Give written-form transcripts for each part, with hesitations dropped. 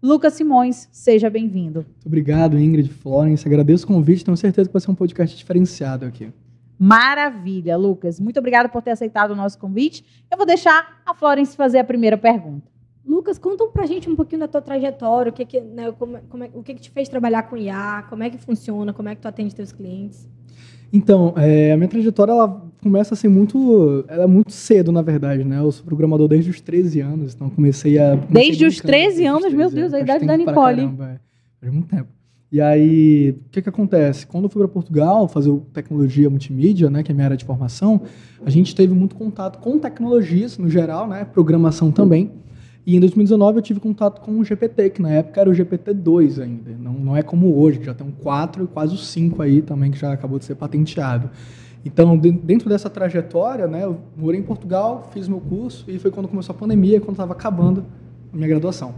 Lucas Simões, seja bem-vindo. Muito obrigado, Ingrid, Florence. Agradeço o convite. Tenho certeza que vai ser um podcast diferenciado aqui. Maravilha, Lucas. Muito obrigada por ter aceitado o nosso convite. Eu vou deixar a Florence fazer a primeira pergunta. Lucas, conta pra gente um pouquinho da tua trajetória, o que te fez trabalhar com IA, como é que funciona, como é que tu atende teus clientes? Então, a minha trajetória ela começa assim ela é muito cedo, na verdade, né? Eu sou programador desde os 13 anos, então Desde os 13 anos, meu Deus, a idade da Nicole. Faz muito tempo. E aí, o que acontece? Quando eu fui para Portugal fazer tecnologia multimídia, né, que é a minha área de formação, a gente teve muito contato com tecnologias no geral, né, programação também. E em 2019 eu tive contato com o GPT, que na época era o GPT-2 ainda. Não é como hoje, que já tem um 4 e quase o 5 aí também, que já acabou de ser patenteado. Então, dentro dessa trajetória, né, eu morei em Portugal, fiz meu curso, e foi quando começou a pandemia, quando estava acabando a minha graduação.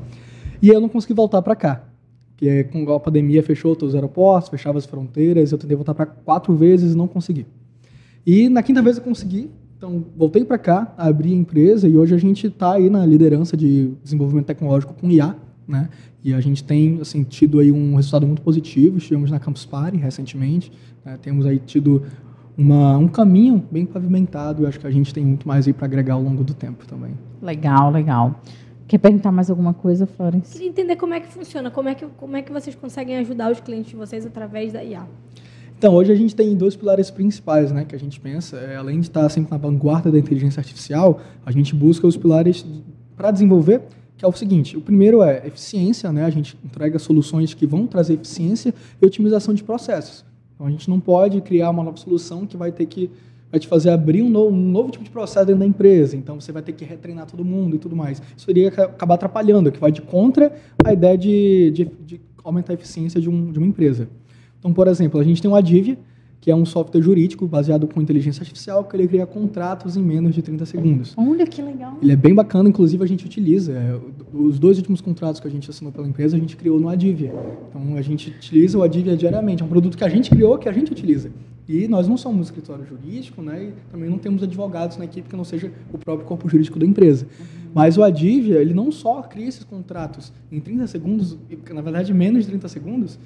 E eu não consegui voltar para cá, porque com a pandemia fechou todos os aeroportos, fechava as fronteiras, eu tentei voltar para 4 vezes e não consegui. E na 5ª vez eu consegui. Então, voltei para cá, abri a empresa e hoje a gente está aí na liderança de desenvolvimento tecnológico com IA, né? E a gente tem assim, tido aí um resultado muito positivo. Estivemos na Campus Party recentemente, né? Temos aí tido um caminho bem pavimentado. Eu acho que a gente tem muito mais aí para agregar ao longo do tempo também. Legal, legal. Quer perguntar mais alguma coisa, Florence? Queria entender como é que funciona, como é que vocês conseguem ajudar os clientes de vocês através da IA. Então, hoje a gente tem 2 pilares principais, né, que a gente pensa. Além de estar sempre na vanguarda da inteligência artificial, a gente busca os pilares para desenvolver, que é o seguinte: o primeiro é eficiência, né, a gente entrega soluções que vão trazer eficiência e otimização de processos. Então, a gente não pode criar uma nova solução que vai te fazer abrir um novo tipo de processo dentro da empresa. Então, você vai ter que retreinar todo mundo e tudo mais. Isso iria acabar atrapalhando, que vai de contra a ideia de aumentar a eficiência de uma empresa. Então, por exemplo, a gente tem o Adivia, que é um software jurídico baseado com inteligência artificial, que ele cria contratos em menos de 30 segundos. Olha que legal. Ele é bem bacana, inclusive a gente utiliza. Os 2 últimos contratos que a gente assinou pela empresa, a gente criou no Adivia. Então, a gente utiliza o Adivia diariamente. É um produto que a gente criou, que a gente utiliza. E nós não somos um escritório jurídico, né? E também não temos advogados na equipe que não seja o próprio corpo jurídico da empresa. Mas o Adivia, ele não só cria esses contratos em 30 segundos, na verdade menos de 30 segundos,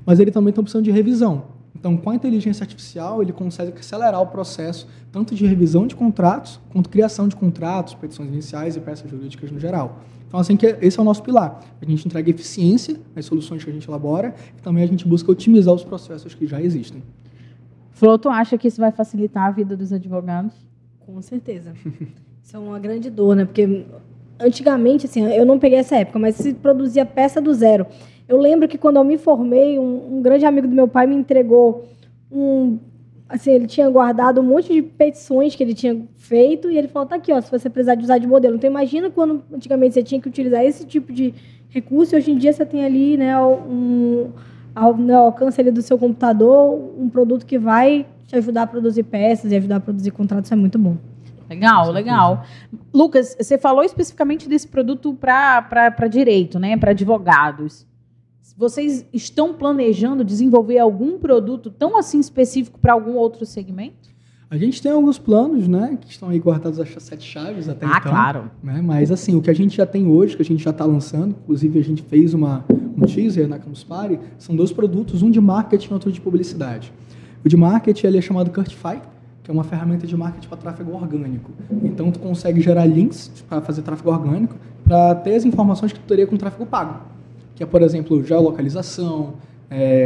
mas ele também tem a opção de revisão. Então, com a inteligência artificial, ele consegue acelerar o processo, tanto de revisão de contratos, quanto criação de contratos, petições iniciais e peças jurídicas no geral. Então, assim, esse é o nosso pilar. A gente entrega eficiência nas soluções que a gente elabora e também a gente busca otimizar os processos que já existem. Flor, tu acha que isso vai facilitar a vida dos advogados? Com certeza. Isso é uma grande dor, né? Porque antigamente, assim, eu não peguei essa época, mas se produzia peça do zero. Eu lembro que quando eu me formei, um grande amigo do meu pai me entregou assim, ele tinha guardado um monte de petições que ele tinha feito e ele falou, tá aqui, ó, se você precisar de usar de modelo. Então, imagina quando antigamente você tinha que utilizar esse tipo de recurso e hoje em dia você tem ali, né, no alcance ali do seu computador, um produto que vai te ajudar a produzir peças e ajudar a produzir contratos. Isso é muito bom. Legal, legal. Lucas, você falou especificamente desse produto para direito, né, para advogados. Vocês estão planejando desenvolver algum produto tão assim específico para algum outro segmento? A gente tem alguns planos, né, que estão aí guardados as 7 chaves até então. Claro. Né, mas, assim, o que a gente já tem hoje, que a gente já está lançando, inclusive a gente fez um teaser na Campus Party, são 2 produtos, um de marketing e outro de publicidade. O de marketing ele é chamado Curtify, que é uma ferramenta de marketing para tráfego orgânico. Então, tu consegue gerar links para fazer tráfego orgânico para ter as informações que tu teria com tráfego pago. Que é, por exemplo, geolocalização,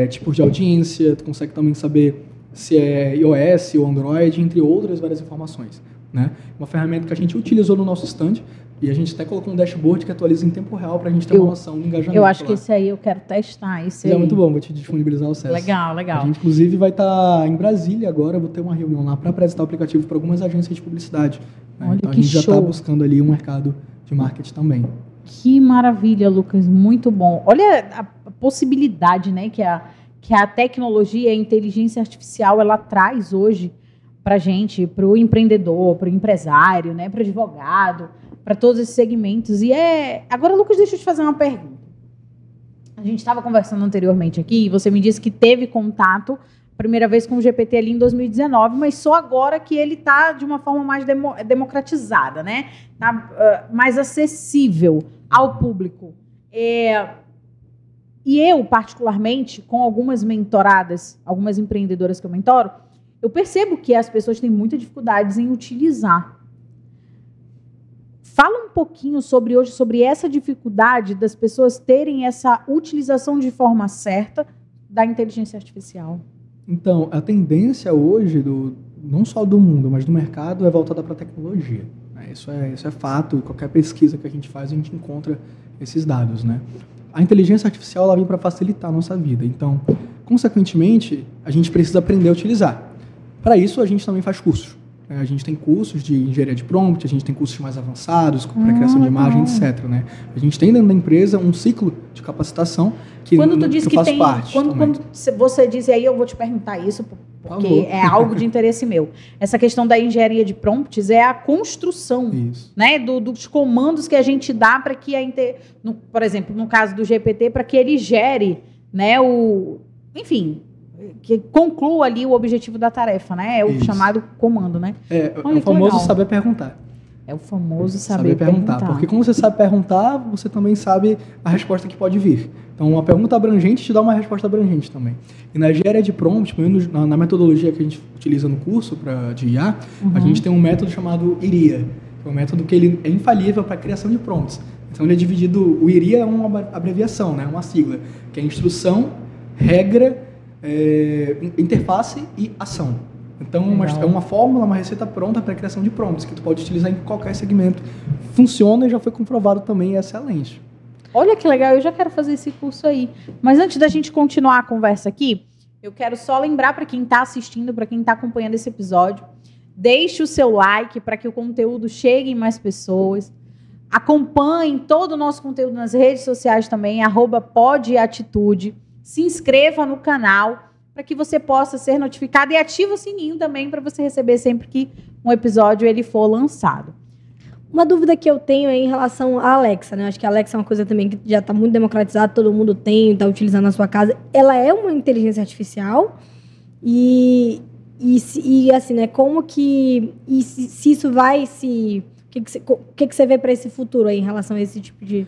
tipos de audiência, tu consegue também saber se é iOS ou Android, entre outras várias informações. Né? Uma ferramenta que a gente utilizou no nosso stand e a gente até colocou um dashboard que atualiza em tempo real para a gente ter uma noção do engajamento. Eu acho que esse aí eu quero testar. É muito bom, vou te disponibilizar o acesso. Legal, legal. A gente, inclusive, vai estar em Brasília agora, vou ter uma reunião lá para apresentar o aplicativo para algumas agências de publicidade. Né? Olha, então, a que gente já está show. buscando ali um mercado de marketing também. Que maravilha, Lucas, muito bom. Olha a possibilidade, né, que a tecnologia, a inteligência artificial, ela traz hoje para a gente, para o empreendedor, para o empresário, né, para o advogado, para todos esses segmentos. Agora, Lucas, deixa eu te fazer uma pergunta. A gente estava conversando anteriormente aqui e você me disse que teve contato primeira vez com o GPT ali em 2019, mas só agora que ele está de uma forma mais democratizada, né? Tá, mais acessível ao público. E eu, particularmente, com algumas mentoradas, algumas empreendedoras que eu mentoro, eu percebo que as pessoas têm muita dificuldade em utilizar. Fala um pouquinho sobre essa dificuldade das pessoas terem essa utilização de forma certa da inteligência artificial. Então, a tendência hoje, não só do mundo, mas do mercado, é voltada para a tecnologia. Isso é fato, e qualquer pesquisa que a gente faz, a gente encontra esses dados, né? A inteligência artificial ela vem para facilitar a nossa vida. Então, consequentemente, a gente precisa aprender a utilizar. Para isso, a gente também faz cursos. A gente tem cursos de engenharia de prompt, a gente tem cursos mais avançados, para criação de imagem, etc. Né? A gente tem dentro da empresa um ciclo de capacitação que quando tu diz que faz parte. Quando você diz, e aí eu vou te perguntar isso, porque é algo de interesse meu. Essa questão da engenharia de prompts é a construção, né, dos comandos que a gente dá para que por exemplo, no caso do GPT, para que ele gere, né, enfim, que conclua ali o objetivo da tarefa, né? É o chamado comando, né? É o famoso saber perguntar. É o famoso saber perguntar. Porque como você sabe perguntar, você também sabe a resposta que pode vir. Então, uma pergunta abrangente te dá uma resposta abrangente também. E na engenharia de prompt, pelo menos na metodologia que a gente utiliza no curso de IA, a gente tem um método chamado IRIA. Que é um método que ele é infalível para a criação de prompts. Então, ele é dividido... O IRIA é uma abreviação, né? Uma sigla, que é instrução, regra, interface e ação. Então, é uma fórmula, uma receita pronta para a criação de prompts, que tu pode utilizar em qualquer segmento. Funciona e já foi comprovado também, é excelente. Olha que legal, eu já quero fazer esse curso aí. Mas antes da gente continuar a conversa aqui, eu quero só lembrar para quem está assistindo, para quem está acompanhando esse episódio, deixe o seu like para que o conteúdo chegue em mais pessoas. Acompanhe todo o nosso conteúdo nas redes sociais também, @podatitude. Se inscreva no canal para que você possa ser notificado e ative o sininho também para você receber sempre que um episódio ele for lançado. Uma dúvida que eu tenho é em relação à Alexa, né? Acho que a Alexa é uma coisa também que já está muito democratizada, todo mundo está utilizando na sua casa. Ela é uma inteligência artificial e assim, né? Como que... E se isso vai se... O que você vê para esse futuro aí em relação a esse tipo de...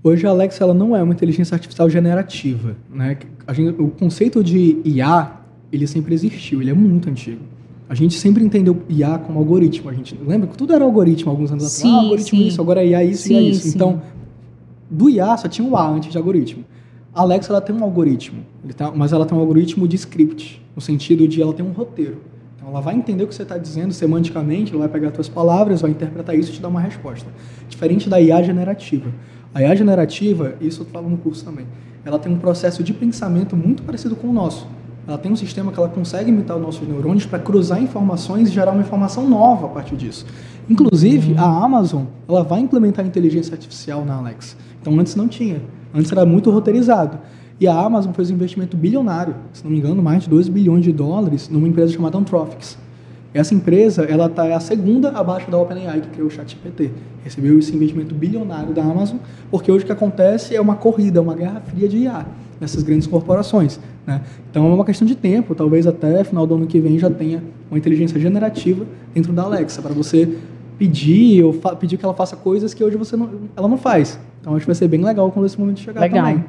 Hoje a Alexa ela não é uma inteligência artificial generativa, né? O conceito de IA, ele sempre existiu, ele é muito antigo. A gente sempre entendeu IA como algoritmo. A gente lembra que tudo era algoritmo alguns anos atrás. Algoritmo isso, agora é IA isso, IA isso. Sim. Então, do IA só tinha o A antes de algoritmo. A Alexa ela tem um algoritmo, mas ela tem um algoritmo de script, no sentido de ela tem um roteiro. Então, ela vai entender o que você está dizendo semanticamente, ela vai pegar as suas palavras, vai interpretar isso e te dar uma resposta. Diferente da IA generativa. A IA generativa, isso eu falo no curso também, ela tem um processo de pensamento muito parecido com o nosso. Ela tem um sistema que ela consegue imitar os nossos neurônios para cruzar informações e gerar uma informação nova a partir disso. Inclusive, a Amazon ela vai implementar a inteligência artificial na Alexa. Então, antes não tinha. Antes era muito roteirizado. E a Amazon fez um investimento bilionário, se não me engano, mais de $2 bilhões, numa empresa chamada Anthropics. Essa empresa ela é a segunda abaixo da OpenAI, que criou o ChatGPT. Recebeu esse investimento bilionário da Amazon, porque hoje o que acontece é uma corrida, uma guerra fria de IA nessas grandes corporações, né? Então é uma questão de tempo, talvez até final do ano que vem já tenha uma inteligência generativa dentro da Alexa, para você pedir que ela faça coisas que hoje ela não faz. Então acho que vai ser bem legal quando esse momento chegar também.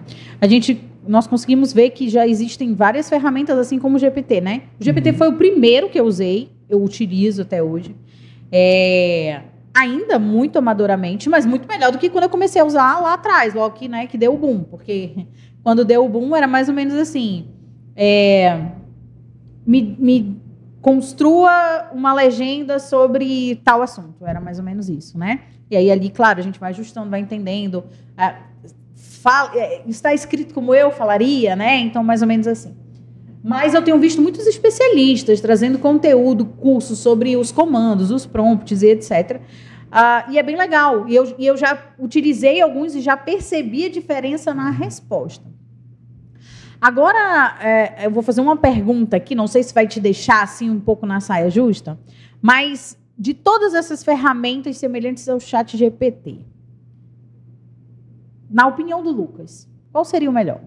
Nós conseguimos ver que já existem várias ferramentas, assim como o GPT, né? O GPT foi o primeiro que eu usei, eu utilizo até hoje. Ainda muito amadoramente, mas muito melhor do que quando eu comecei a usar lá atrás, logo que deu o boom. Porque quando deu o boom era mais ou menos assim, me construa uma legenda sobre tal assunto. Era mais ou menos isso, né? E aí ali, claro, a gente vai ajustando, vai entendendo. Está escrito como eu falaria, né? Então, mais ou menos assim. Mas eu tenho visto muitos especialistas trazendo conteúdo, cursos sobre os comandos, os prompts e etc. E é bem legal. E eu já utilizei alguns e já percebi a diferença na resposta. Agora, eu vou fazer uma pergunta aqui, não sei se vai te deixar assim um pouco na saia justa, mas de todas essas ferramentas semelhantes ao ChatGPT, na opinião do Lucas, qual seria o melhor?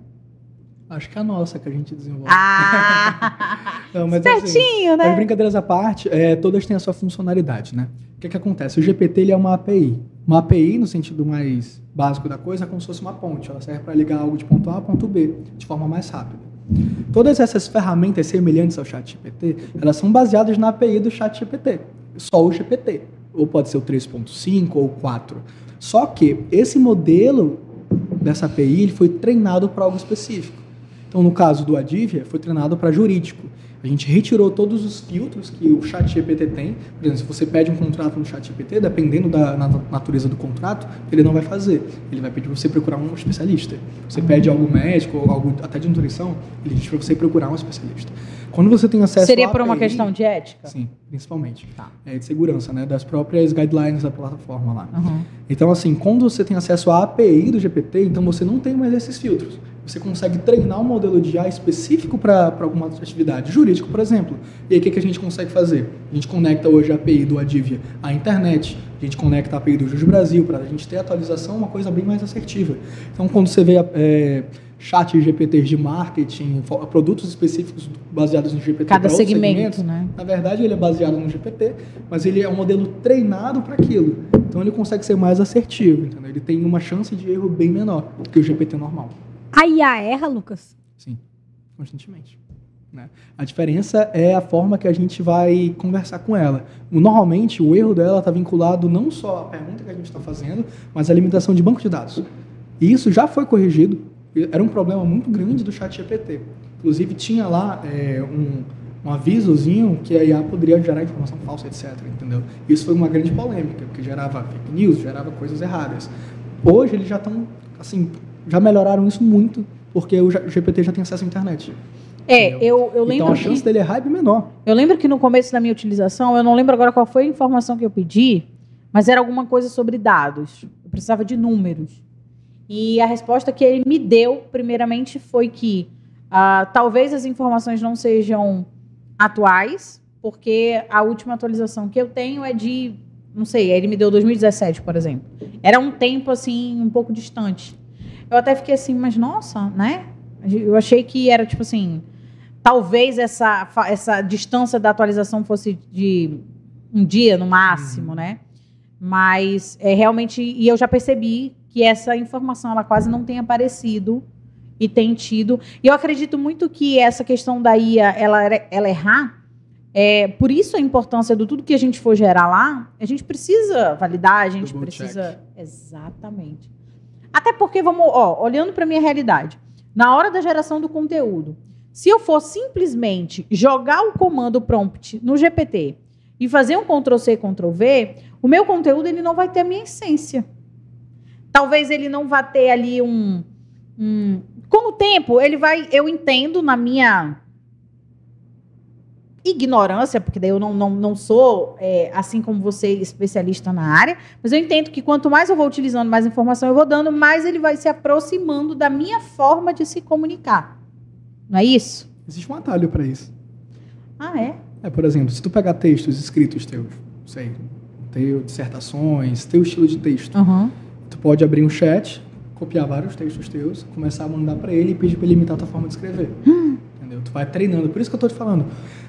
Acho que é a nossa que a gente desenvolve. Não, mas certinho, assim, né? Brincadeiras à parte, todas têm a sua funcionalidade, né? O que acontece? O GPT ele é uma API. Uma API, no sentido mais básico da coisa, é como se fosse uma ponte. Ela serve para ligar algo de ponto A a ponto B, de forma mais rápida. Todas essas ferramentas semelhantes ao ChatGPT, elas são baseadas na API do ChatGPT. Só o GPT. Ou pode ser o 3.5 ou o 4. Só que esse modelo dessa API ele foi treinado para algo específico. Então, no caso do Adivia, foi treinado para jurídico. A gente retirou todos os filtros que o ChatGPT tem. Por exemplo, se você pede um contrato no ChatGPT, dependendo da natureza do contrato, ele não vai fazer. Ele vai pedir para você procurar um especialista. Você pede algo médico ou algo até de nutrição, ele diz para você procurar um especialista. Quando você tem acesso Seria à por uma API, questão de ética? Sim, principalmente. Tá. De segurança, né? Das próprias guidelines da plataforma lá. Uhum. Então, assim, quando você tem acesso à API do GPT, então você não tem mais esses filtros. Você consegue treinar um modelo de IA específico para alguma atividade, jurídico, por exemplo. E aí, o que a gente consegue fazer? A gente conecta hoje a API do Adivia à internet, a gente conecta a API do Jus Brasil, para a gente ter atualização, uma coisa bem mais assertiva. Então, quando você vê chat GPTs de marketing, produtos específicos baseados no GPT cada para outros segmento, segmentos, né? Na verdade, ele é baseado no GPT, mas ele é um modelo treinado para aquilo. Então, ele consegue ser mais assertivo, entendeu? Ele tem uma chance de erro bem menor que o GPT normal. A IA erra, Lucas? Sim, constantemente. Né? A diferença é a forma que a gente vai conversar com ela. Normalmente, o erro dela está vinculado não só à pergunta que a gente está fazendo, mas à limitação de banco de dados. E isso já foi corrigido. Era um problema muito grande do ChatGPT. Inclusive, tinha lá um avisozinho que a IA poderia gerar informação falsa, etc. Entendeu? Isso foi uma grande polêmica, porque gerava fake news, gerava coisas erradas. Hoje, eles já estão, assim, já melhoraram isso muito, porque o GPT já tem acesso à internet. Eu lembro. Então, a chance dele errar é bem menor. Eu lembro que no começo da minha utilização, eu não lembro agora qual foi a informação que eu pedi, mas era alguma coisa sobre dados. Eu precisava de números. E a resposta que ele me deu, primeiramente, foi que talvez as informações não sejam atuais, porque a última atualização que eu tenho é de, não sei, ele me deu 2017, por exemplo. Era um tempo, assim, um pouco distante. Eu até fiquei assim, mas nossa, né? Eu achei que era, tipo assim, talvez essa distância da atualização fosse de um dia, no máximo, né? Mas, realmente, e eu já percebi que essa informação ela quase não tem aparecido e tem tido. E eu acredito muito que essa questão da IA, ela errar, por isso a importância do tudo que a gente for gerar lá, a gente precisa validar, a gente precisa... Check. Exatamente. Até porque, olhando para a minha realidade, na hora da geração do conteúdo, se eu for simplesmente jogar o comando prompt no GPT e fazer um Ctrl+C, Ctrl+V, o meu conteúdo ele não vai ter a minha essência. Talvez ele não vá ter ali com o tempo, ele vai... Eu entendo na minha ignorância, porque daí eu não sou, assim como você, especialista na área, mas eu entendo que quanto mais eu vou utilizando, mais informação eu vou dando, mais ele vai se aproximando da minha forma de se comunicar. Não é isso? Existe um atalho para isso. Ah, é? Por exemplo, se tu pegar textos escritos teus, não sei, dissertações, teu estilo de texto, tu pode abrir um chat, copiar vários textos teus, começar a mandar para ele e pedir para ele imitar a tua forma de escrever. Entendeu? Tu vai treinando. Por isso que eu tô te falando.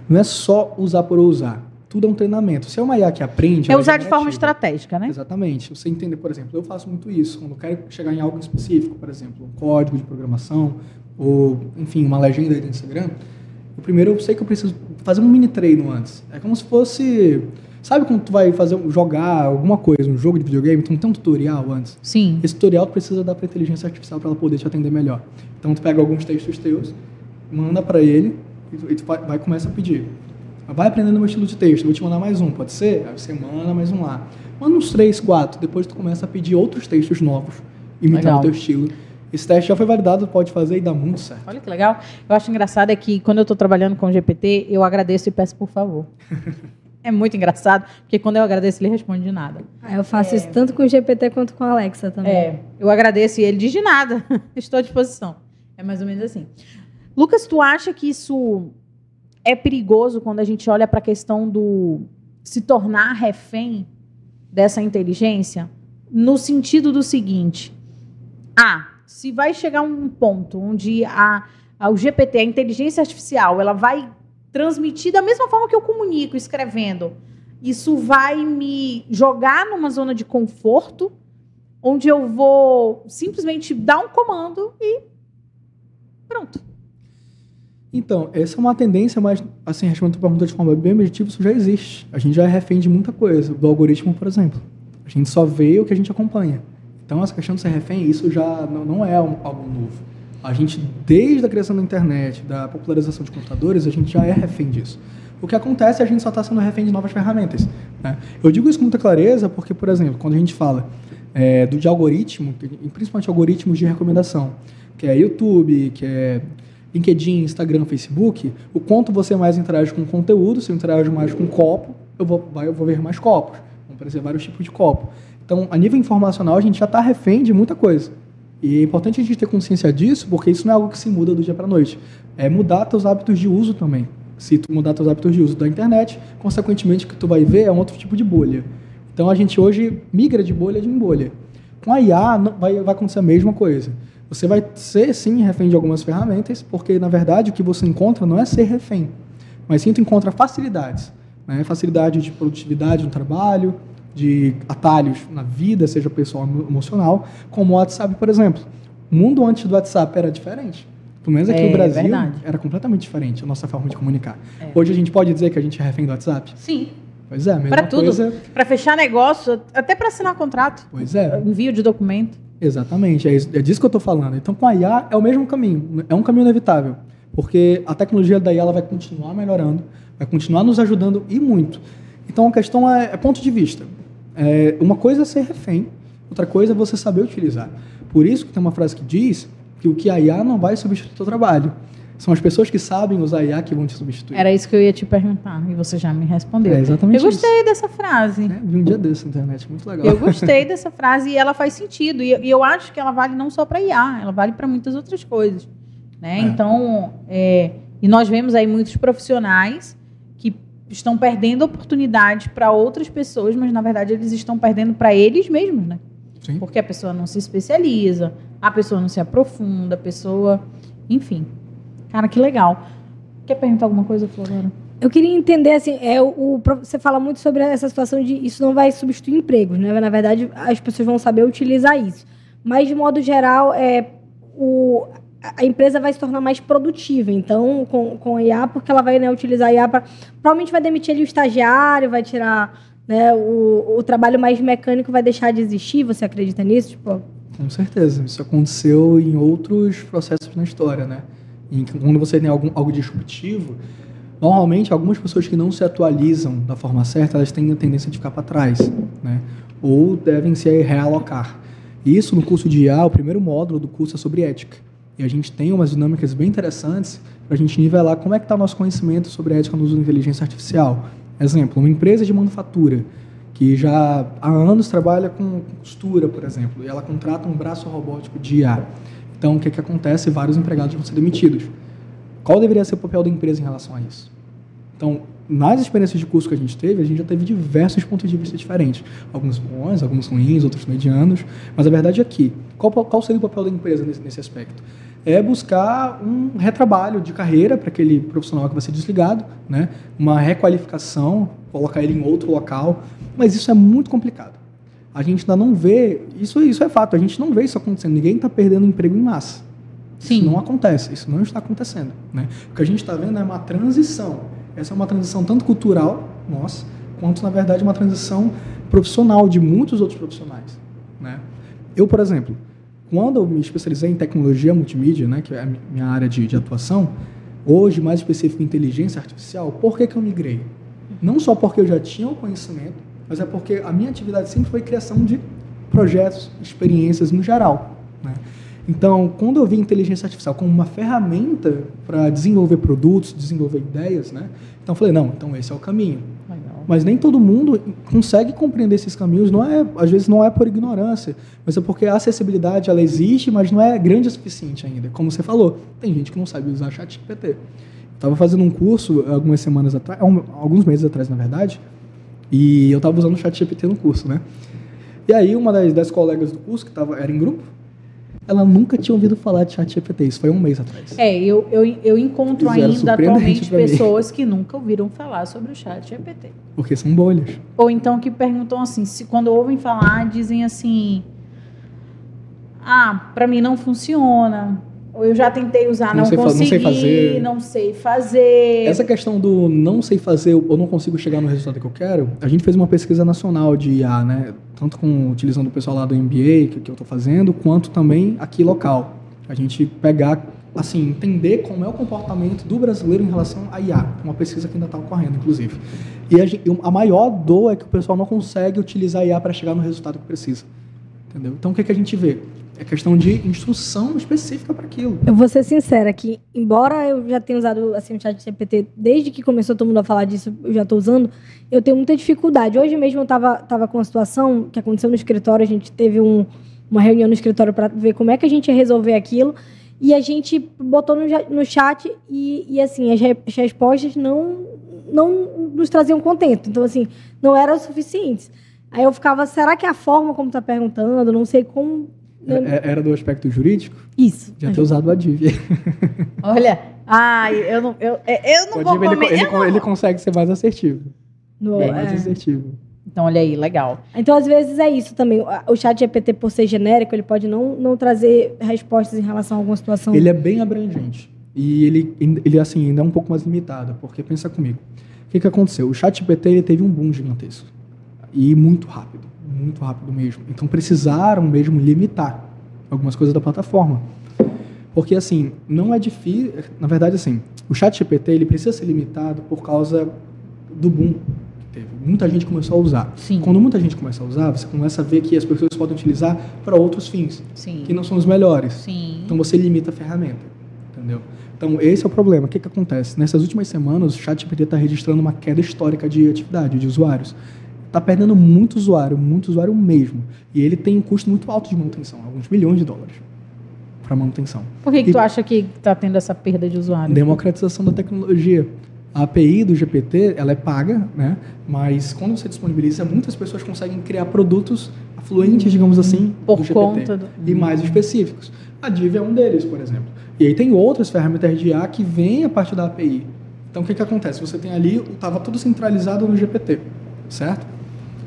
Não é só usar por usar. Tudo é um treinamento. Se é uma IA que aprende... É usar de forma estratégica, né? Exatamente. Você entende, por exemplo, eu faço muito isso. Quando eu quero chegar em algo específico, por exemplo, um código de programação, ou, enfim, uma legenda aí do Instagram, primeiro eu sei que eu preciso fazer um mini treino antes. É como se fosse... Sabe quando tu vai jogar alguma coisa, um jogo de videogame, tu não tem um tutorial antes? Sim. Esse tutorial tu precisa dar para a inteligência artificial para ela poder te atender melhor. Então tu pega alguns textos teus, manda para ele e tu vai começa a pedir. Vai aprendendo meu estilo de texto, vou te mandar mais um, pode ser? Aí você manda mais um lá. Manda uns 3, 4, depois tu começa a pedir outros textos novos, imitando o teu estilo. Esse teste já foi validado, pode fazer e dá muito certo. Olha que legal. Eu acho engraçado é que quando eu estou trabalhando com o GPT, eu agradeço e peço por favor. É muito engraçado, porque quando eu agradeço, ele responde de nada. Eu faço isso tanto com o GPT quanto com a Alexa também. Eu agradeço e ele diz de nada. Estou à disposição. É mais ou menos assim. Lucas, tu acha que isso é perigoso quando a gente olha para a questão do se tornar refém dessa inteligência? No sentido do seguinte, se vai chegar um ponto onde o GPT, a inteligência artificial, ela vai transmitir da mesma forma que eu comunico, escrevendo, isso vai me jogar numa zona de conforto, onde eu vou simplesmente dar um comando e pronto. Então, essa é uma tendência, mas, assim, respondendo a pergunta de forma bem objetiva, isso já existe. A gente já é refém de muita coisa. Do algoritmo, por exemplo. A gente só vê o que a gente acompanha. Então, essa questão de ser refém, isso já não é algo novo. A gente, desde a criação da internet, da popularização de computadores, a gente já é refém disso. O que acontece é a gente só está sendo refém de novas ferramentas, né? Eu digo isso com muita clareza porque, por exemplo, quando a gente fala de algoritmo, principalmente algoritmos de recomendação, que é YouTube, que é LinkedIn, Instagram, Facebook, o quanto você mais interage com conteúdo, se eu interajo mais com copo, eu vou ver mais copos. Vão aparecer vários tipos de copo. Então, a nível informacional, a gente já está refém de muita coisa. E é importante a gente ter consciência disso, porque isso não é algo que se muda do dia para a noite. É mudar teus hábitos de uso também. Se tu mudar teus hábitos de uso da internet, consequentemente, o que tu vai ver é um outro tipo de bolha. Então, a gente hoje migra de bolha em bolha. Com a IA, vai acontecer a mesma coisa. Você vai ser, sim, refém de algumas ferramentas, porque, na verdade, o que você encontra não é ser refém, mas sim tu encontra facilidades, né? Facilidade de produtividade no trabalho, de atalhos na vida, seja pessoal ou emocional, como o WhatsApp, por exemplo. O mundo antes do WhatsApp era diferente. Pelo menos aqui no Brasil, era completamente diferente a nossa forma de comunicar. Hoje a gente pode dizer que a gente é refém do WhatsApp? Sim. Pois é, a mesma pra tudo. coisa. Para fechar negócio, até para assinar contrato. Pois é. Envio de documento. Exatamente, é disso que eu estou falando. Então, com a IA, é o mesmo caminho, é um caminho inevitável, porque a tecnologia da IA ela vai continuar melhorando, vai continuar nos ajudando e muito. Então, a questão é ponto de vista. Uma coisa é ser refém, outra coisa é você saber utilizar. Por isso que tem uma frase que diz que o que a IA não vai substituir o teu trabalho. São as pessoas que sabem usar a IA que vão te substituir. Era isso que eu ia te perguntar, e você já me respondeu. É exatamente isso. Eu gostei dessa frase. Vi um dia desse na internet, muito legal. Eu gostei dessa frase e ela faz sentido. E eu acho que ela vale não só para IA, ela vale para muitas outras coisas, né? Então, e nós vemos aí muitos profissionais que estão perdendo oportunidade para outras pessoas, mas, na verdade, eles estão perdendo para eles mesmos, né? Sim. Porque a pessoa não se especializa, a pessoa não se aprofunda, a pessoa... Enfim... Cara, que legal. Quer perguntar alguma coisa, Flora? Eu queria entender, assim, você fala muito sobre essa situação de isso não vai substituir empregos, né? Na verdade, as pessoas vão saber utilizar isso. Mas, de modo geral, a empresa vai se tornar mais produtiva. Então, com a IA, porque ela vai, né, utilizar a IA para... Provavelmente vai demitir ali o estagiário, vai tirar, né, o trabalho mais mecânico, vai deixar de existir. Você acredita nisso? Tipo... Com certeza. Isso aconteceu em outros processos na história, né? Quando você tem algo disruptivo, normalmente algumas pessoas que não se atualizam da forma certa, elas têm a tendência de ficar para trás, né? Ou devem se realocar. E isso no curso de IA, o primeiro módulo do curso é sobre ética. E a gente tem umas dinâmicas bem interessantes para a gente nivelar como é que está o nosso conhecimento sobre ética no uso da inteligência artificial. Exemplo, uma empresa de manufatura que já há anos trabalha com costura, por exemplo, e ela contrata um braço robótico de IA. Então, o que acontece? Vários empregados vão ser demitidos. Qual deveria ser o papel da empresa em relação a isso? Então, nas experiências de curso que a gente já teve diversos pontos de vista diferentes. Alguns bons, alguns ruins, outros medianos. Mas a verdade é que, qual seria o papel da empresa nesse aspecto? É buscar um retrabalho de carreira para aquele profissional que vai ser desligado, né? Uma requalificação, colocar ele em outro local. Mas isso é muito complicado. A gente ainda não vê, isso é fato, a gente não vê isso acontecendo. Ninguém está perdendo emprego em massa. Sim. Isso não acontece, isso não está acontecendo, né? O que a gente está vendo é uma transição. Essa é uma transição tanto cultural, nossa, quanto, na verdade, uma transição profissional de muitos outros profissionais, né? Eu, por exemplo, quando eu me especializei em tecnologia multimídia, né, que é a minha área de atuação, hoje, mais específico em inteligência artificial, por que eu migrei? Não só porque eu já tinha o conhecimento, mas é porque a minha atividade sempre foi criação de projetos, experiências no geral, né? Então, quando eu vi inteligência artificial como uma ferramenta para desenvolver produtos, desenvolver ideias, né? Então eu falei, não, então esse é o caminho. Legal. Mas nem todo mundo consegue compreender esses caminhos, às vezes não é por ignorância, mas é porque a acessibilidade ela existe, mas não é grande o suficiente ainda. Como você falou, tem gente que não sabe usar ChatGPT. Eu estava fazendo um curso alguns meses atrás, na verdade, e eu estava usando o ChatGPT no curso, né? E aí uma das colegas do curso, que era em grupo, ela nunca tinha ouvido falar de ChatGPT. Isso foi um mês atrás. Eu encontro Isso era ainda surpreendente atualmente pra mim. pessoas que nunca ouviram falar sobre o ChatGPT. Porque são bolhas. Ou então que perguntam assim, quando ouvem falar, dizem assim, para mim não funciona, ou eu já tentei usar, não consegui, não sei fazer. Essa questão do não sei fazer ou não consigo chegar no resultado que eu quero, a gente fez uma pesquisa nacional de IA, né? Tanto utilizando o pessoal lá do MBA, que eu estou fazendo, quanto também aqui local. A gente pegar, assim, entender como é o comportamento do brasileiro em relação à IA. Uma pesquisa que ainda está ocorrendo, inclusive. E a maior dor é que o pessoal não consegue utilizar a IA para chegar no resultado que precisa. Entendeu? Então, o que a gente vê? É questão de instrução específica para aquilo. Eu vou ser sincera que, embora eu já tenha usado assim, o ChatGPT, desde que começou todo mundo a falar disso, eu já estou usando, eu tenho muita dificuldade. Hoje mesmo eu estava com uma situação que aconteceu no escritório, a gente teve uma reunião no escritório para ver como é que a gente ia resolver aquilo, e a gente botou no chat e assim, as respostas não nos traziam contento. Então, assim, não eram suficientes. Aí eu ficava, será que é a forma como está perguntando? Não sei como... Era do aspecto jurídico? Isso. Já ter usado o Adivia. Olha, eu não vou comer. Ele consegue ser mais assertivo. Mais assertivo. Então, olha aí, legal. Então, às vezes é isso também. O ChatGPT, por ser genérico, ele pode não trazer respostas em relação a alguma situação. Ele é bem abrangente. E ele assim, ainda é um pouco mais limitado. Porque, pensa comigo. O que aconteceu? O ChatGPT ele teve um boom gigantesco. E muito rápido. Muito rápido mesmo. Então, precisaram mesmo limitar algumas coisas da plataforma. Porque, assim, não é difícil... Na verdade, assim, o ChatGPT, ele precisa ser limitado por causa do boom que teve. Muita gente começou a usar. Sim. Quando muita gente começa a usar, você começa a ver que as pessoas podem utilizar para outros fins. Sim. Que não são os melhores. Sim. Então, você limita a ferramenta. Entendeu? Então, esse é o problema. O que acontece? Nessas últimas semanas, o ChatGPT está registrando uma queda histórica de atividade, de usuários. Está perdendo muito usuário mesmo. E ele tem um custo muito alto de manutenção, alguns milhões de dólares para manutenção. Por que tu acha que está tendo essa perda de usuários? Democratização da tecnologia. A API do GPT, ela é paga, né? Mas quando você disponibiliza, muitas pessoas conseguem criar produtos afluentes, digamos assim, por do GPT. Conta E mais específicos. A Div é um deles, por exemplo. E aí tem outras ferramentas de IA que vêm a partir da API. Então, o que acontece? Você tem ali, estava tudo centralizado no GPT, certo?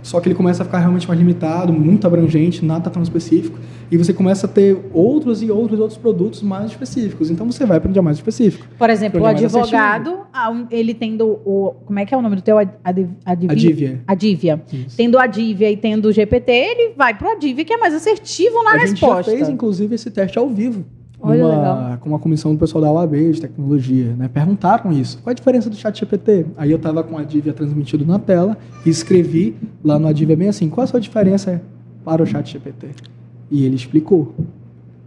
Só que ele começa a ficar realmente mais limitado, muito abrangente, nada tão específico. E você começa a ter outros produtos mais específicos. Então, você vai para onde é mais específico. Por exemplo, o advogado, ele tendo como é que é o nome do teu? Adivia. Adivia. Tendo a Adivia e tendo o GPT, ele vai para o Adivia, que é mais assertivo na resposta. A gente já fez, inclusive, esse teste ao vivo. Olha, com uma comissão do pessoal da UAB de tecnologia, né? Perguntaram isso. Qual a diferença do ChatGPT? Aí eu estava com a Adivia transmitido na tela e escrevi lá no Adivia bem assim, qual a sua diferença para o ChatGPT? E ele explicou.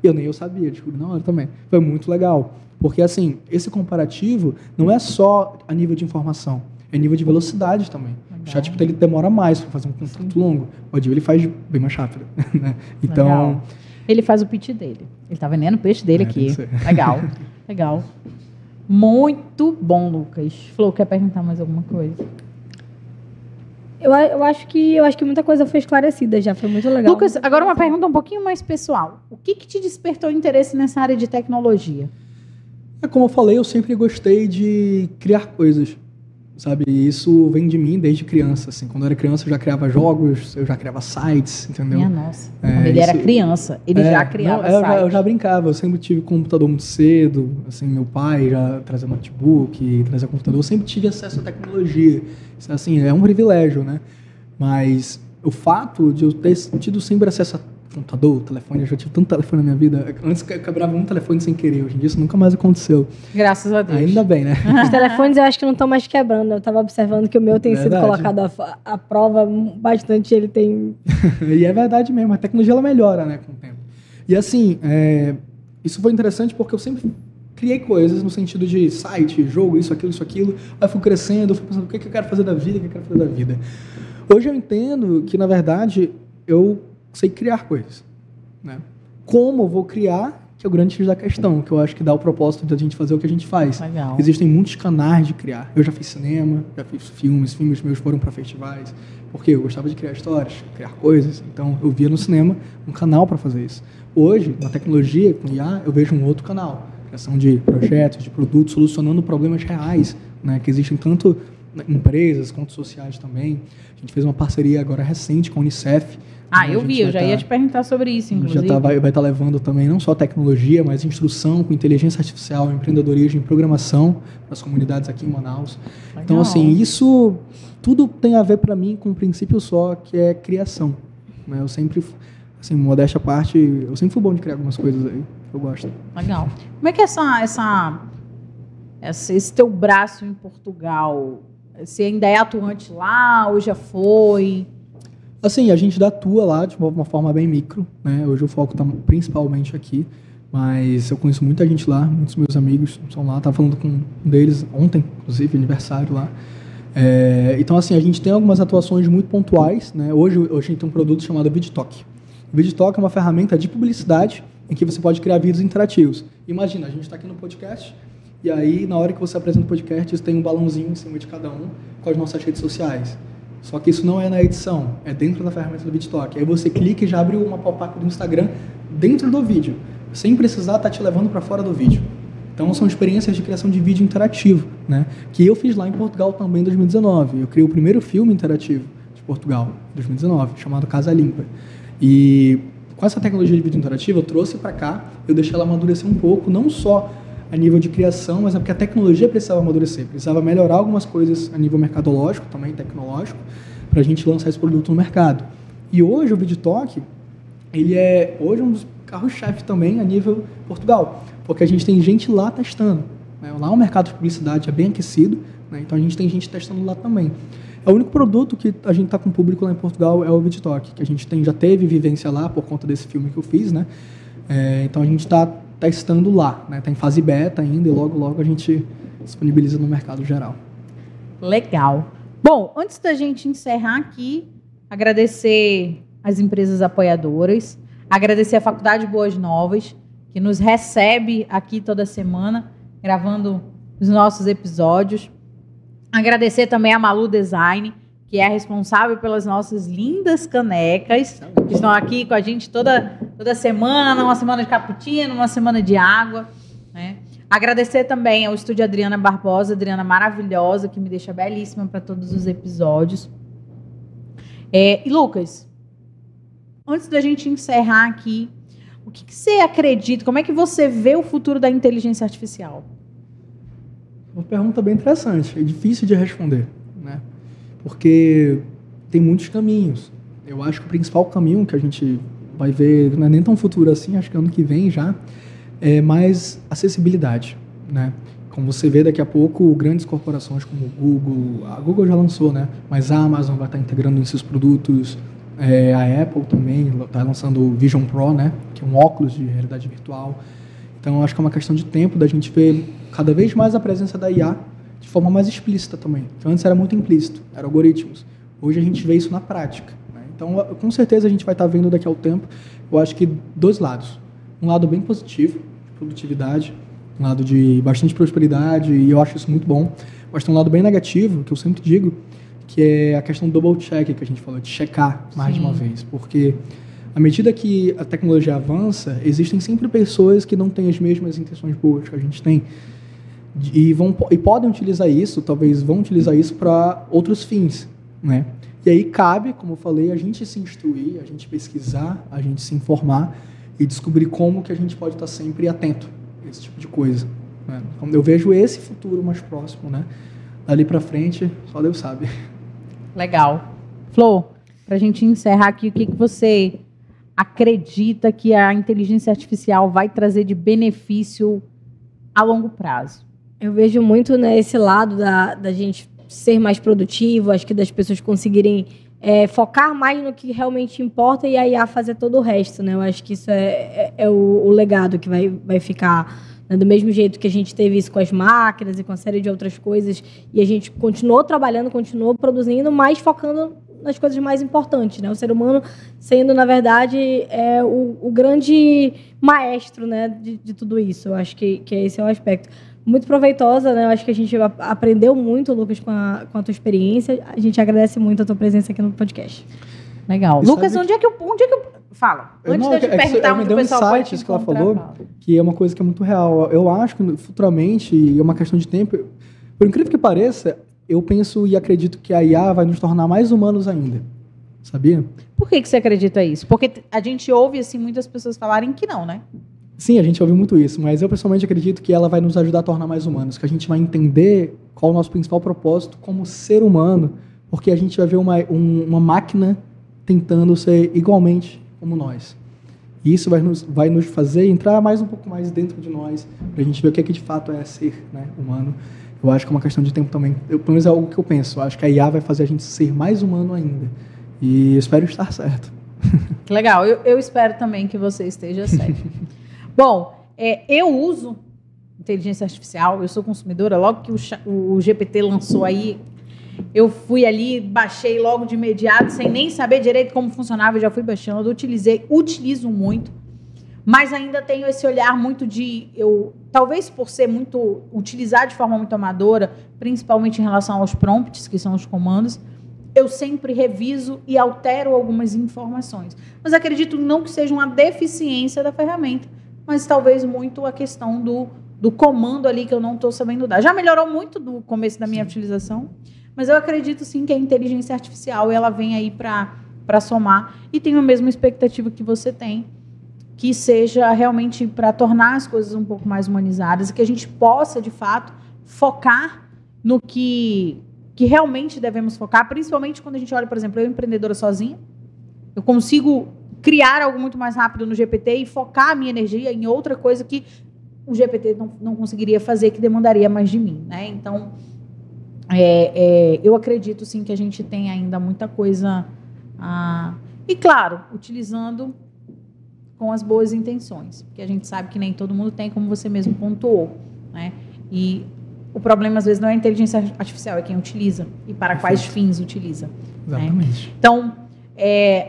Eu sabia, descobri na hora também. Foi muito legal. Porque, assim, esse comparativo não é só a nível de informação, é nível de velocidade também. Legal. O ChatGPT ele demora mais para fazer um contrato longo. O Adivia ele faz bem mais rápido. Né? Então... Legal. Ele faz o pitch dele. Ele tá vendendo o peixe dele aqui. Legal. Legal. Muito bom, Lucas. Flor, quer perguntar mais alguma coisa? Eu acho que muita coisa foi esclarecida já. Foi muito legal. Lucas, agora uma pergunta um pouquinho mais pessoal. O que te despertou interesse nessa área de tecnologia? Como eu falei, eu sempre gostei de criar coisas. Sabe, isso vem de mim desde criança, assim. Quando eu era criança, eu já criava jogos, eu já criava sites, entendeu? Minha nossa. Quando ele era criança, ele já criava sites. Eu já brincava, eu sempre tive computador muito cedo, assim, meu pai já trazia notebook, trazia computador, eu sempre tive acesso à tecnologia. Isso, assim, é um privilégio, né? Mas o fato de eu ter tido sempre acesso a computador, telefone, eu já tive tanto telefone na minha vida. Antes eu quebrava um telefone sem querer, hoje em dia isso nunca mais aconteceu. Graças a Deus. Ainda bem, né? Os telefones eu acho que não estão mais quebrando. Eu estava observando que o meu tem sido colocado à prova bastante, ele tem... E é verdade mesmo, a tecnologia ela melhora, né, com o tempo. E assim, isso foi interessante porque eu sempre criei coisas no sentido de site, jogo, isso, aquilo. Aí eu fui crescendo, eu fui pensando, o que eu quero fazer da vida, Hoje eu entendo que, na verdade, eu sei criar coisas, né? Como eu vou criar, que é o grande X da questão, que eu acho que dá o propósito de a gente fazer o que a gente faz. Legal. Existem muitos canais de criar. Eu já fiz cinema, já fiz filmes meus foram para festivais, porque eu gostava de criar histórias, criar coisas. Então, eu via no cinema um canal para fazer isso. Hoje, na tecnologia, com IA, eu vejo um outro canal. Criação de projetos, de produtos, solucionando problemas reais, né, que existem tanto em empresas quanto sociais também. A gente fez uma parceria agora recente com a Unicef. Eu já ia te perguntar sobre isso, inclusive. Vai estar levando também não só tecnologia, mas instrução com inteligência artificial, empreendedorismo e programação para as comunidades aqui em Manaus. Legal. Então, assim, isso tudo tem a ver para mim com um princípio só, que é criação. Né? Eu sempre, assim, modéstia à parte, eu sempre fui bom de criar algumas coisas aí. Eu gosto. Legal. Como é que é esse teu braço em Portugal? Você ainda é atuante lá ou já foi? Assim, a gente atua lá de uma forma bem micro, né? Hoje o foco está principalmente aqui, mas eu conheço muita gente lá, muitos meus amigos são lá. Estava falando com um deles ontem, inclusive, aniversário lá. Então, assim, a gente tem algumas atuações muito pontuais, né? Hoje a gente tem um produto chamado VidTalk. O VidTalk é uma ferramenta de publicidade em que você pode criar vídeos interativos. Imagina, a gente está aqui no podcast, e aí, na hora que você apresenta o podcast, tem um balãozinho em cima de cada um com as nossas redes sociais. Só que isso não é na edição, é dentro da ferramenta do VidTalk. Aí você clica e já abre uma pop-up do Instagram dentro do vídeo, sem precisar estar te levando para fora do vídeo. Então, são experiências de criação de vídeo interativo, né? Que eu fiz lá em Portugal também em 2019. Eu criei o primeiro filme interativo de Portugal, em 2019, chamado Casa Limpa. E com essa tecnologia de vídeo interativo, eu trouxe para cá, eu deixei ela amadurecer um pouco, não só a nível de criação, mas é porque a tecnologia precisava amadurecer, precisava melhorar algumas coisas a nível mercadológico, também tecnológico, para a gente lançar esse produto no mercado. E hoje o VidTalk, ele é hoje um dos carros-chefe também a nível Portugal, porque a gente tem gente lá testando. Né? Lá o mercado de publicidade é bem aquecido, né? Então a gente tem gente testando lá também. O único produto que a gente está com público lá em Portugal é o VidTalk, que a gente já teve vivência lá por conta desse filme que eu fiz, né? Então a gente está testando lá, né? Está em fase beta ainda e logo a gente disponibiliza no mercado geral. Legal. Bom, antes da gente encerrar aqui, agradecer as empresas apoiadoras, agradecer a Faculdade Boas Novas, que nos recebe aqui toda semana, gravando os nossos episódios. Agradecer também a Malu Design, que é a responsável pelas nossas lindas canecas, que estão aqui com a gente toda semana, uma semana de cappuccino, uma semana de água, né? Agradecer também ao estúdio Adriana Barbosa, Adriana maravilhosa, que me deixa belíssima para todos os episódios. E Lucas, antes da gente encerrar aqui, o que você acredita, como é que você vê o futuro da inteligência artificial? Uma pergunta bem interessante, é difícil de responder, né? Porque tem muitos caminhos. Eu acho que o principal caminho que a gente vai ver, não é nem tão futuro assim, acho que ano que vem já, é mais acessibilidade, né? Como você vê daqui a pouco, grandes corporações como o Google, a Google já lançou, né? Mas a Amazon vai estar integrando em seus produtos, a Apple também está lançando o Vision Pro, né? Que é um óculos de realidade virtual. Então, eu acho que é uma questão de tempo da gente ver cada vez mais a presença da IA de forma mais explícita também. Então, antes era muito implícito, eram algoritmos. Hoje a gente vê isso na prática, né? Então, com certeza a gente vai estar vendo daqui ao tempo, eu acho que dois lados. Um lado bem positivo, de produtividade, um lado de bastante prosperidade, e eu acho isso muito bom. Mas tem um lado bem negativo, que eu sempre digo, que é a questão do double check que a gente falou, de checar mais de uma vez. Porque à medida que a tecnologia avança, existem sempre pessoas que não têm as mesmas intenções boas que a gente tem. E podem utilizar isso, talvez vão utilizar isso para outros fins, né? E aí cabe, como eu falei, a gente se instruir, a gente pesquisar, a gente se informar e descobrir como que a gente pode estar sempre atento a esse tipo de coisa, né? Eu vejo esse futuro mais próximo, né? Dali para frente, só Deus sabe. Legal. Flor, para a gente encerrar aqui, o que você acredita que a inteligência artificial vai trazer de benefício a longo prazo? Eu vejo muito, né, esse lado da gente ser mais produtivo, acho que das pessoas conseguirem focar mais no que realmente importa e a IA fazer todo o resto, né? Eu acho que isso é o legado que vai ficar, né? Do mesmo jeito que a gente teve isso com as máquinas e com uma série de outras coisas, e a gente continuou trabalhando, continuou produzindo, mas focando nas coisas mais importantes, né? O ser humano sendo, na verdade, o grande maestro, né, de tudo isso. Eu acho que esse é o aspecto. Muito proveitosa, né? Eu acho que a gente aprendeu muito, Lucas, com a tua experiência. A gente agradece muito a tua presença aqui no podcast. Legal. Lucas, onde é que Fala. Antes de eu te perguntar onde o pessoal pode te que ela falou, que é uma coisa que é muito real. Eu acho que futuramente, e é uma questão de tempo, por incrível que pareça, eu penso e acredito que a IA vai nos tornar mais humanos ainda. Sabia? Por que você acredita isso? Porque a gente ouve assim, muitas pessoas falarem que não, né? Sim, a gente ouve muito isso, mas eu pessoalmente acredito que ela vai nos ajudar a tornar mais humanos, que a gente vai entender qual é o nosso principal propósito como ser humano, porque a gente vai ver uma máquina tentando ser igualmente como nós. E isso vai nos fazer entrar um pouco mais dentro de nós, para a gente ver o que é que de fato é ser, né, humano. Eu acho que é uma questão de tempo também. Pelo menos é algo que eu penso. Eu acho que a IA vai fazer a gente ser mais humano ainda. E eu espero estar certo. Que legal. Eu espero também que você esteja certo. Bom, eu uso inteligência artificial, eu sou consumidora. Logo que o GPT lançou aí, eu fui ali, baixei logo de imediato, sem nem saber direito como funcionava, eu já fui baixando, utilizo muito, mas ainda tenho esse olhar muito talvez por ser utilizar de forma muito amadora, principalmente em relação aos prompts, que são os comandos, eu sempre reviso e altero algumas informações. Mas acredito não que seja uma deficiência da ferramenta, mas talvez muito a questão do comando ali que eu não estou sabendo dar. Já melhorou muito do começo da minha utilização, mas eu acredito sim que a inteligência artificial ela vem aí para somar, e tenho a mesma expectativa que você tem, que seja realmente para tornar as coisas um pouco mais humanizadas e que a gente possa, de fato, focar no que realmente devemos focar, principalmente quando a gente olha, por exemplo, eu empreendedora sozinha, eu consigo criar algo muito mais rápido no GPT e focar a minha energia em outra coisa que o GPT não conseguiria fazer, que demandaria mais de mim, né? Então, eu acredito, sim, que a gente tem ainda muita coisa... E, claro, utilizando com as boas intenções, porque a gente sabe que nem todo mundo tem, como você mesmo pontuou, né? E o problema, às vezes, não é a inteligência artificial, é quem utiliza e para quais fins utiliza. Exatamente. Né? Então,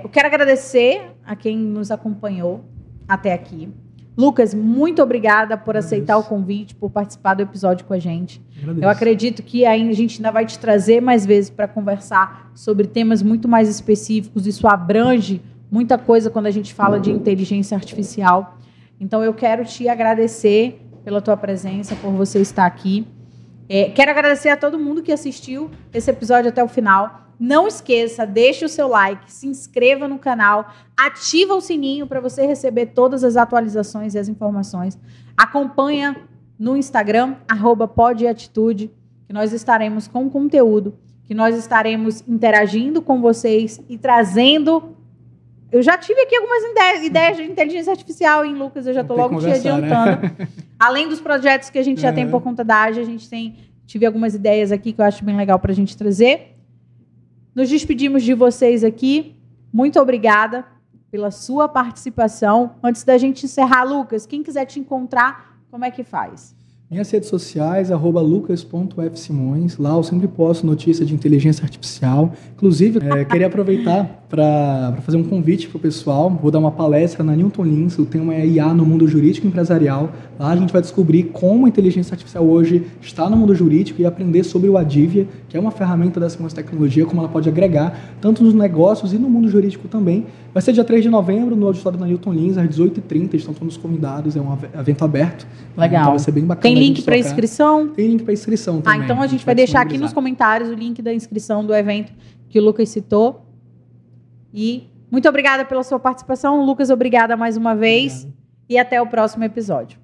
eu quero agradecer a quem nos acompanhou até aqui. Lucas, muito obrigada por aceitar o convite, por participar do episódio com a gente. Eu acredito que a gente ainda vai te trazer mais vezes para conversar sobre temas muito mais específicos. Isso abrange muita coisa quando a gente fala de inteligência artificial. Então, eu quero te agradecer pela tua presença, por você estar aqui. Quero agradecer a todo mundo que assistiu esse episódio até o final. Não esqueça, deixe o seu like, se inscreva no canal, ativa o sininho para você receber todas as atualizações e as informações. Acompanha no Instagram, @podatitude, que nós estaremos com conteúdo, que nós estaremos interagindo com vocês e trazendo... Eu já tive aqui algumas ideias de inteligência artificial, hein, Lucas? Eu já estou logo te adiantando. Né? Além dos projetos que a gente já tem por conta da AGE, tive algumas ideias aqui que eu acho bem legal para a gente trazer. Nos despedimos de vocês aqui. Muito obrigada pela sua participação. Antes da gente encerrar, Lucas, quem quiser te encontrar, como é que faz? Minhas redes sociais, @lucas.fsimões. Lá eu sempre posto notícia de inteligência artificial. Inclusive, queria aproveitar para fazer um convite para o pessoal. Vou dar uma palestra na Newton Lins. O tema é IA no mundo jurídico e empresarial. Lá a gente vai descobrir como a inteligência artificial hoje está no mundo jurídico e aprender sobre o Adivia, que é uma ferramenta da segurança e tecnologia, como ela pode agregar tanto nos negócios e no mundo jurídico também. Vai ser dia 3 de novembro, no auditório da Newton Lins, às 18h30. Estão todos convidados, é um evento aberto. Legal. Então vai ser bem bacana. Tem link para inscrição? Tem link para inscrição também. Então a gente vai deixar aqui nos comentários o link da inscrição do evento que o Lucas citou. E muito obrigada pela sua participação. Lucas, obrigada mais uma vez. Obrigado. E até o próximo episódio.